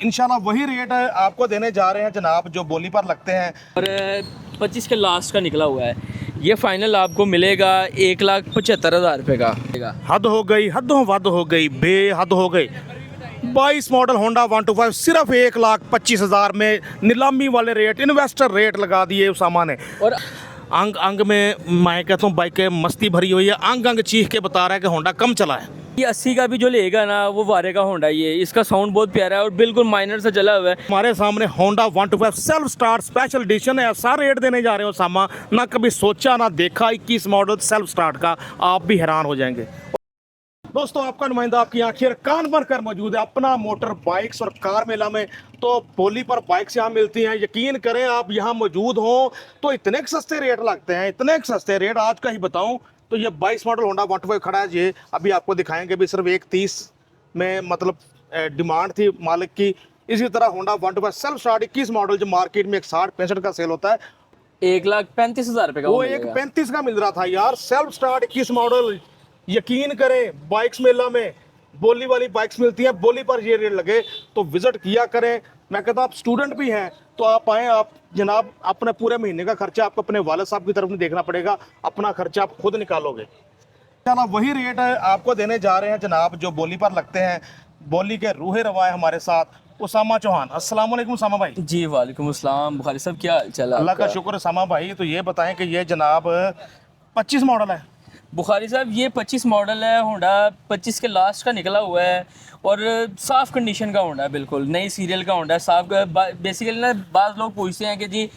इंशाल्लाह वही रेट आपको देने जा रहे हैं जनाब जो बोली पर लगते हैं। और 25 के लास्ट का निकला हुआ है। ये फाइनल आपको मिलेगा 1,75,000 रुपये का। हद हो गई, हदों वद हो गई, बेहद हो गई। 22 मॉडल होंडा 125 सिर्फ 1,25,000 में नीलामी वाले रेट, इन्वेस्टर रेट लगा दिए उसामा ने। और अंग अंग में मैं कहता हूँ बाइक मस्ती भरी हुई है, अंग अंग चीख के बता रहा है कि होंडा कम चला है। ये 80 का भी जो लेगा ना वो वारे का होंडा, ये इसका साउंड बहुत प्यारा है और बिल्कुल माइनर से चला हुआ है। हमारे सामने Honda 125 self start special edition है। ऐसा रेट देने जा रहे हो सामा, ना कभी सोचा ना देखा। 21 मॉडल सेल्फ स्टार्ट का, आप भी हैरान हो जाएंगे। दोस्तों आपका नुमाइंदा आपकी आंखें कान भर कर मौजूद है अपना मोटर बाइक्स और कार मेला में। तो बोली पर बाइक्स यहाँ मिलती हैं। यकीन करें आप यहाँ मौजूद हो तो इतने सस्ते रेट लगते हैं, इतने सस्ते रेट। आज का ही बताऊं तो ये 22 मॉडल होंडा 125 खड़ा है, ये अभी आपको दिखाएंगे भी सिर्फ 1,30 में, मतलब डिमांड थी मालिक की। इसी तरह होंडा 125 सेल्फ स्टार्ट 21 मॉडल जो मार्केट में 61-65 का सेल होता है, 1,35,000 रुपये का वो मिलेगा। 1,35 का मिल रहा था यार। सेल्फ स्टार्ट 21 मॉडल, यकीन करें बाइक्स मेला में बोली वाली बाइक्स मिलती हैं। बोली पर ये रेट लगे तो विजिट किया करें। मैं कहता आप स्टूडेंट भी हैं तो आप आएँ। आप जनाब अपने पूरे महीने का खर्चा आपको अपने वालिद साहब की तरफ नहीं देखना पड़ेगा, अपना खर्चा आप खुद निकालोगे। चलो वही रेट आपको देने जा रहे हैं जनाब जो बोली पर लगते हैं। बोली के रूहे रवा है हमारे साथ उसामा चौहान। अस्सलाम वालेकुम उसामा भाई। जी वालेकुम अस्सलाम बुखारी साहब, क्या हाल चाल है अल्लाह का आपका? शुक्र। उसामा भाई तो ये बताएं कि ये जनाब 25 मॉडल है। बुखारी साहब ये 25 मॉडल है, होंडा 25 के लास्ट का निकला हुआ है और साफ़ कंडीशन का होंडा है, बिल्कुल नई सीरियल का होंडा है। साफ बेसिकली ना बाज़ लोग पूछते हैं कि जी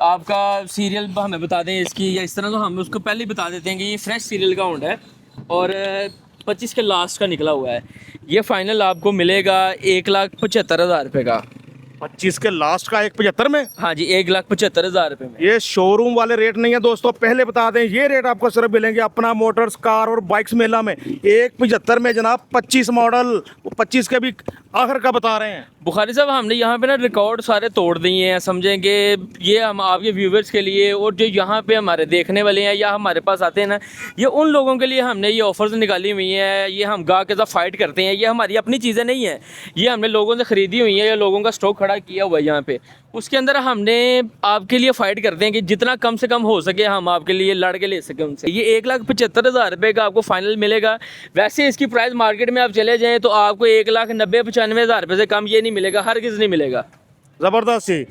आपका सीरियल हमें बता दें इसकी या इस तरह, तो हम उसको पहले ही बता देते हैं कि ये फ्रेश सीरियल का होंडा है और 25 के लास्ट का निकला हुआ है। ये फाइनल आपको मिलेगा 1,75,000 रुपये का। 25 के लास्ट का 1,75 में। हाँ जी, 1,75,000 रुपये में। ये शोरूम वाले रेट नहीं है दोस्तों, पहले बता दें। ये रेट आपको सिर्फ मिलेंगे अपना मोटर्स कार और बाइक्स मेला में 1,75 में जनाब। 25 मॉडल 25 के भी आखिर का बता रहे हैं। बुखारी साहब हमने यहाँ पे ना रिकॉर्ड सारे तोड़ दिए हैं, समझेंगे ये हम आपके व्यूवर्स के लिए और जो यहाँ पे हमारे देखने वाले हैं या हमारे पास आते हैं ना, ये उन लोगों के लिए हमने ये ऑफर्स निकाली हुई हैं। ये हम गाहक के साथ फाइट करते हैं, ये हमारी अपनी चीज़ें नहीं हैं, ये हमने लोगों से ख़रीदी हुई है या लोगों का स्टॉक खड़ा किया हुआ है यहाँ पे। उसके अंदर हमने आपके लिए फ़ाइट करते हैं कि जितना कम से कम हो सके हम आपके लिए लड़ के ले सकें उनसे। ये 1,75,000 रुपये का आपको फाइनल मिलेगा। वैसे इसकी प्राइस मार्केट में आप चले जाएँ तो आपको 1,90,95,000 रुपये से कम ये नहीं मिलेगा, हर किसी नहीं मिलेगा। ज़बरदस्त सी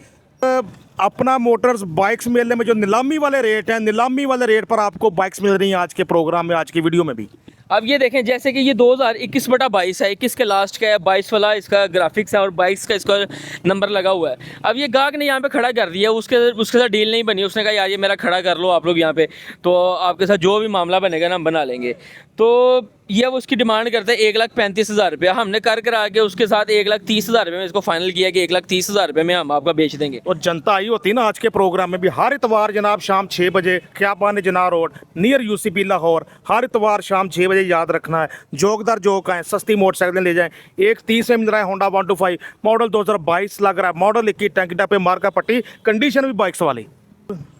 अपना मोटर्स बाइक्स मेले में जो नीलामी वाले रेट हैं, नीलामी वाले रेट पर आपको बाइक्स मिल रही हैं आज के प्रोग्राम में, आज की वीडियो में भी। अब ये देखें जैसे कि ये 2021/22 है, 21 के लास्ट का है, 22 वाला इसका ग्राफिक्स है और 22 का इसका नंबर लगा हुआ है। अब ये गाहक ने यहाँ पे खड़ा कर दिया, उसके साथ डील नहीं बनी। उसने कहा यार ये मेरा खड़ा कर लो आप लोग यहाँ पे, तो आपके साथ जो भी मामला बनेगा ना हम बना लेंगे। तो ये अब उसकी डिमांड करते हैं 1,35,000 रुपये। हमने कर करा के उसके साथ 1,30,000 रुपये में इसको फाइनल किया कि 1,30,000 रुपये में हम आपका बेच देंगे। और जनता आई होती ना आज के प्रोग्राम में भी। हर इतवार जनाब शाम 6 बजे ख्याबान जना रोड नियर UCP लाहौर, हर इतवार शाम 6 बजे याद रखना है। जोकदार जोक आए, सस्ती मोटरसाइकिलें ले जाएं। 1,30 में मिल रहा है होंडा 125 मॉडल 2022 लग रहा है। मॉडल 21 टंकीटा पे मार्का पट्टी, कंडीशन भी बाइक्स वाली।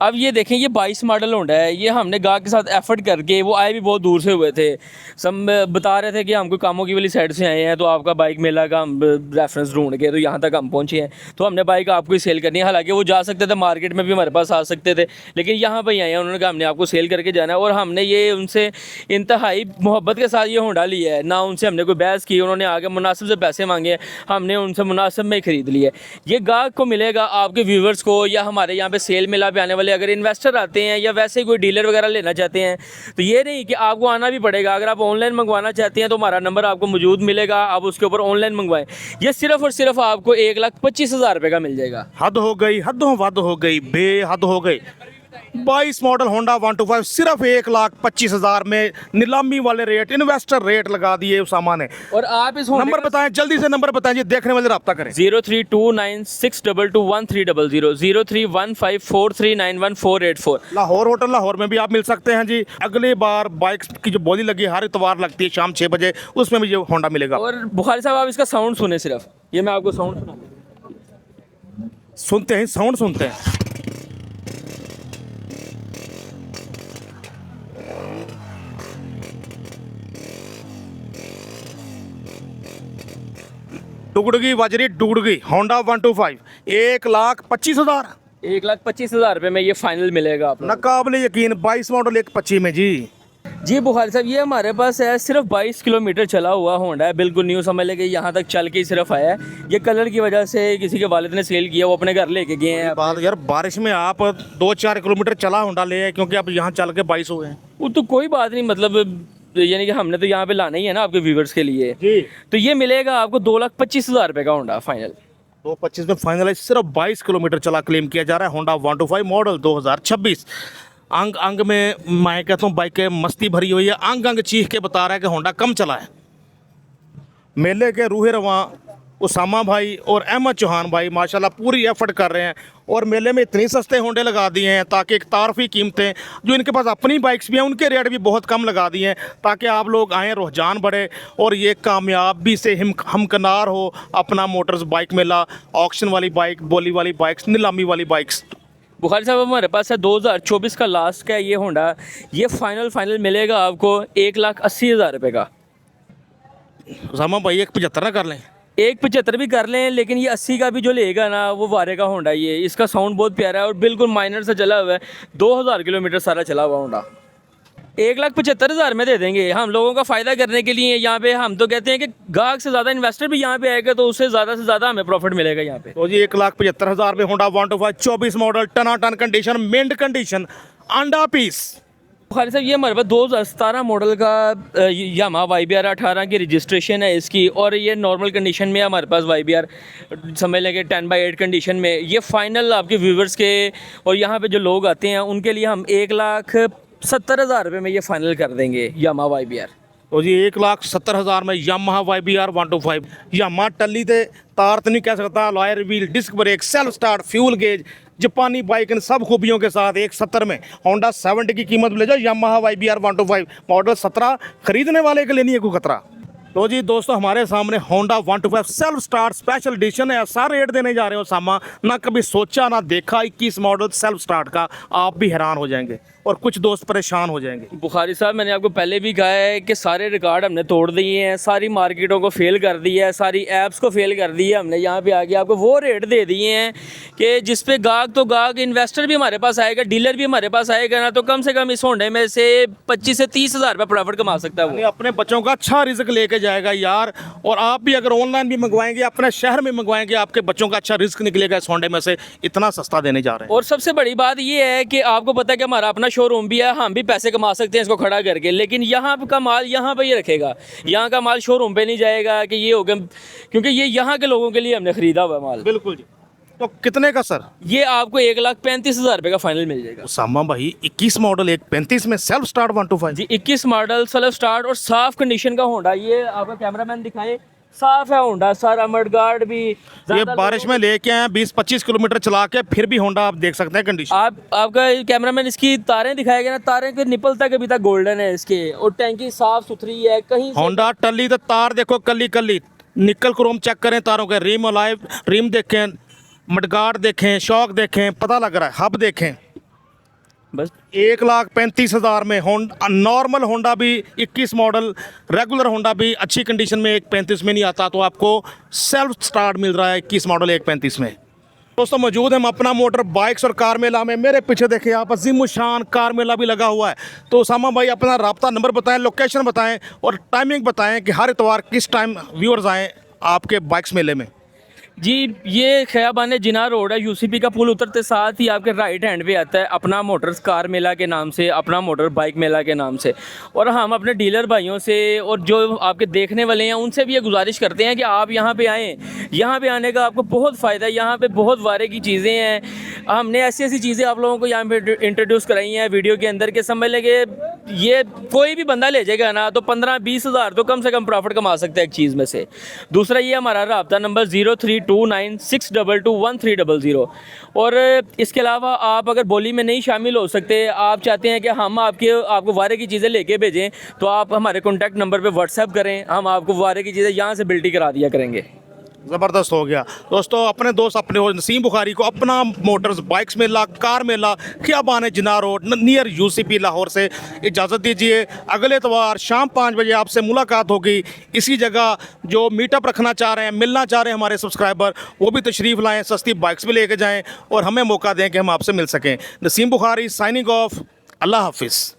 अब ये देखें ये 22 मॉडल होंडा है, ये हमने गाहक के साथ एफर्ट करके, वो आए भी बहुत दूर से हुए थे, सब बता रहे थे कि हमको कामों की वाली साइड से आए हैं तो आपका बाइक मेला का हम रेफरेंस ढूंढ के तो यहाँ तक हम पहुँचे हैं, तो हमने बाइक आपको ही सेल करनी है। हालांकि वो जा सकते थे मार्केट में भी हमारे पास आ सकते थे, लेकिन यहाँ पर आए हैं, उन्होंने कहा हमने आपको सेल करके जाना है। और हमने ये उनसे इंतहाई मोहब्बत के साथ ये होंडा लिया है, ना उनसे हमने कोई बहस की। उन्होंने आगे मुनासिब से पैसे मांगे हैं, हमने उनसे मुनासिब में ही ख़रीद लिया है। ये गाहक को मिलेगा, आपके व्यूवर्स को या हमारे यहाँ पे सेल मेला पे आने वाले अगर इन्वेस्टर आते हैं या वैसे कोई डीलर वगैरह लेना चाहते हैं तो ये नहीं कि आपको आना भी पड़ेगा। अगर आप ऑनलाइन मंगवाना चाहते हैं तो हमारा नंबर आपको मौजूद मिलेगा, आप उसके ऊपर ऑनलाइन मंगवाएं। ये सिर्फ और सिर्फ आपको 1,25,000 रुपये का मिल जाएगा। हद हो गई, हदों वद हो गई, बेहद हो गई। 22 मॉडल होंडा 125 सिर्फ 1,25,000 में नीलामी वाले रेट, इन्वेस्टर रेट लगा दिए उसामा ने। और आप इस नंबर बताएं, जल्दी से नंबर बताएं जी, देखने वाले रब्ता करें। 03296221 0315439148 लाहौर होटल लाहौर में भी आप मिल सकते हैं जी। अगली बार बाइक्स की जो बोली लगी हर इतवार लगती है शाम 6 बजे, उसमें भी ये होंडा मिलेगा। और बुखारी साहब आप इसका साउंड सुने, सिर्फ ये मैं आपको साउंड सुना, सुनते हैं, साउंड सुनते हैं। डुगडगी वजरी डुगडगी होंडा 125 1,25,000 1,25,000 रुपये में ये फाइनल मिलेगा आप लोगों नाकाबिले यकीन 22 मॉडल 1,25 में जी। को। जी बुखारी साहब, ये हमारे पास है सिर्फ 22 किलोमीटर चला हुआ होंडा है, बिल्कुल न्यू समझ लें कि यहाँ तक चल के ही सिर्फ आया है। ये कलर की वजह से किसी के वालिद ने सेल किया, वो अपने घर लेके गए हैं। बात यार बारिश में आप 2-4 किलोमीटर चला होंडा ले आए क्योंकि आप यहाँ चल के 22 हो गए वो तो कोई बात नहीं, मतलब यानी कि हमने तो यहाँ पे लाना ही है ना आपके व्यूवर्स के लिए। जी। तो ये मिलेगा आपको 2,25,000 रुपये का होंडा फाइनल। 225 में फाइनलाइज सिर्फ 22 किलोमीटर चला क्लेम किया जा रहा है। Honda 125 model 2026। अंग अंग में मैं कहता हूँ बाइक के मस्ती भरी हुई है। अंग अंग चीख के बता रहा है कि होंडा कम चला है। मेले के रूहे रवां उसामा भाई और अहमद चौहान भाई माशाल्लाह पूरी एफर्ट कर रहे हैं और मेले में इतनी सस्ते होंडे लगा दिए हैं ताकि एक तारफी कीमतें जो इनके पास अपनी बाइक्स भी हैं उनके रेट भी बहुत कम लगा दिए हैं ताकि आप लोग आएँ, रुझान बढ़े और ये कामयाबी से हमकनार हो अपना मोटर्स बाइक मेला। ऑक्शन वाली बाइक, बोली वाली बाइक्स, नीलामी वाली बाइक्स। बुखारी साहब हमारे पास है 2024 का लास्ट का ये होंडा। ये फाइनल मिलेगा आपको 1,80,000 रुपये का। उसामा भाई 1,75 ना कर लें। 1,75 भी कर लें, लेकिन ये 80 का भी जो लेगा ना वो वारे का होंडा। ये इसका साउंड बहुत प्यारा है और बिल्कुल माइनर से चला हुआ है। 2,000 किलोमीटर सारा चला हुआ होंडा। 1,75,000 में दे देंगे हम लोगों का फ़ायदा करने के लिए। यहाँ पे हम तो कहते हैं कि गाहक से ज़्यादा इन्वेस्टर भी यहाँ पे आएगा तो उससे ज़्यादा हमें प्रॉफिट मिलेगा यहाँ पे। तो जी 1,75,000 में होंडा 125 24 मॉडल टन कंडीशन, मिंट कंडीशन, अंडा पीस। बुखारी साहब ये हमारे पास 2017 मॉडल का यामा YBR 18 की रजिस्ट्रेशन है इसकी और ये नॉर्मल कंडीशन में है हमारे पास YBR, समझ लें कि 10/8 कंडीशन में। ये फाइनल आपके व्यूवर्स के और यहाँ पे जो लोग आते हैं उनके लिए हम 1,70,000 रुपये में ये फाइनल कर देंगे यामा YBR। तो जी 1,70,000 में यामाहा YBR 125। यामा टल्ली ते तार तो नहीं कह सकता, alloy wheel, disc brake, self start, fuel gauge, जापानी बाइक इन सब खूबियों के साथ 1,70 में होंडा 70 की कीमत ले जाओ। यामाहा YBR 125 मॉडल 17 खरीदने वाले के लिए नहीं है कोई खतरा। तो जी दोस्तों हमारे सामने Honda 125 self start special edition है। ऐसा रेट देने जा रहे हो सामा ना कभी सोचा ना देखा। 21 मॉडल सेल्फ स्टार्ट का, आप भी हैरान हो जाएंगे और कुछ दोस्त परेशान हो जाएंगे। बुखारी साहब मैंने आपको पहले भी कहा है कि सारे रिकॉर्ड हमने तोड़ दिए हैं, सारी मार्केटों को फेल कर दिया है, सारी ऐप्स को फेल कर दिया है हमने। यहाँ पे आके आपको वो रेट दे दिए हैं कि जिस पे गाहक तो गाहक, इन्वेस्टर भी हमारे पास आएगा, डीलर भी हमारे पास आएगा ना तो कम से कम इस होंडे में से 25 से 30,000 रुपये प्रॉफिट कमा सकता है वो। अपने बच्चों का अच्छा रिस्क लेके जाएगा यार। और आप भी अगर ऑनलाइन भी मंगवाएंगे, अपने शहर में मंगवाएंगे, आपके बच्चों का अच्छा रिस्क निकलेगा इस होंडे में से। इतना सस्ता देने जा रहे हैं। और सबसे बड़ी बात ये है कि आपको पता है कि हमारा अपना शोरूम भी है, हम भी पैसे कमा सकते हैं इसको खड़ा करके, लेकिन यहाँ का माल यहाँ पे ये रखेगा। यहाँ का माल शोरूम पे नहीं जाएगा कि ये हो गया, क्योंकि ये यहाँ के लोगों के लिए हमने खरीदा हुआ माल। बिल्कुल जी। तो कितने का सर? ये आपको 1,35,000 रुपये का फाइनल मिल जाएगा। सामा भाई 21 मॉडल 1,35 में सेल्फ स्टार्ट 125 जी 21 मॉडल सेल्फ स्टार्ट और साफ कंडीशन का होंडा। ये आपका कैमरामैन दिखाए, साफ है होंडा, सारा मडगार्ड भी। ये बारिश में लेके आए 20-25 किलोमीटर चला के फिर भी होंडा आप देख सकते हैं कंडीशन। आपका कैमरामैन इसकी तारें दिखाएगा ना, तारें के निपल तक अभी तक गोल्डन है इसके और टैंकी साफ सुथरी है। कहीं होंडा टल्ली तो तार देखो कल्ली निकल क्रोम चेक करें तारों के, रिम अलाइव रिम देखें, मडगार्ड देखें, शॉक देखें, पता लग रहा है, हब देखें। बस 1,35,000 में होंडा नॉर्मल होंडा भी 21 मॉडल, रेगुलर होंडा भी अच्छी कंडीशन में 1,35 में नहीं आता, तो आपको सेल्फ स्टार्ट मिल रहा है 21 मॉडल 1,35 में। दोस्तों मौजूद हम अपना मोटर बाइक्स और कार मेला में। मेरे पीछे देखें आप अजीमुशान कार मेला भी लगा हुआ है। तो उसामा भाई अपना राब्ता नंबर बताएं, लोकेशन बताएं और टाइमिंग बताएं कि हर इतवार किस टाइम व्यूअर्स आएँ आपके बाइक्स मेले में। जी ये खयाबान जिना रोड है, यूसीपी का पुल उतरते साथ ही आपके राइट हैंड पे आता है अपना मोटर्स कार मेला के नाम से, अपना मोटर बाइक मेला के नाम से। और हम अपने डीलर भाइयों से और जो आपके देखने वाले हैं उनसे भी ये गुजारिश करते हैं कि आप यहाँ पे आएँ। यहाँ पे आने का आपको बहुत फ़ायदा है। यहाँ पे बहुत वारे की चीज़ें हैं। हमने ऐसी ऐसी चीज़ें आप लोगों को यहाँ पे इंट्रोड्यूस कराई हैं वीडियो के अंदर के, समझ लेंगे ये कोई भी बंदा ले जाएगा ना तो 15-20 हज़ार तो कम से कम प्रॉफिट कमा सकता है एक चीज़ में से। दूसरा ये हमारा राब्ता नंबर 0329621300। और इसके अलावा आप अगर बोली में नहीं शामिल हो सकते, आप चाहते हैं कि हम आपको वारे की चीज़ें लेके भेजें, तो आप हमारे कॉन्टैक्ट नंबर पे व्हाट्सएप करें, हम आपको वारे की चीज़ें यहाँ से बिल्टी करा दिया करेंगे। ज़बरदस्त हो गया दोस्तों। अपने दोस्त अपने हो नसीम बुखारी को अपना मोटर्स बाइक्स मेला कार मेला खियाबान जिन्ना रोड नियर यूसीपी लाहौर से इजाज़त दीजिए। अगले इतवार शाम 5 बजे आपसे मुलाकात होगी इसी जगह। जो मीटअप रखना चाह रहे हैं, मिलना चाह रहे हैं हमारे सब्सक्राइबर, वो भी तशरीफ़ लाएँ, सस्ती बाइक्स भी लेके जाएँ और हमें मौका दें कि हम आपसे मिल सकें। Naseem Bukhari signing off. अल्लाह हाफिज़।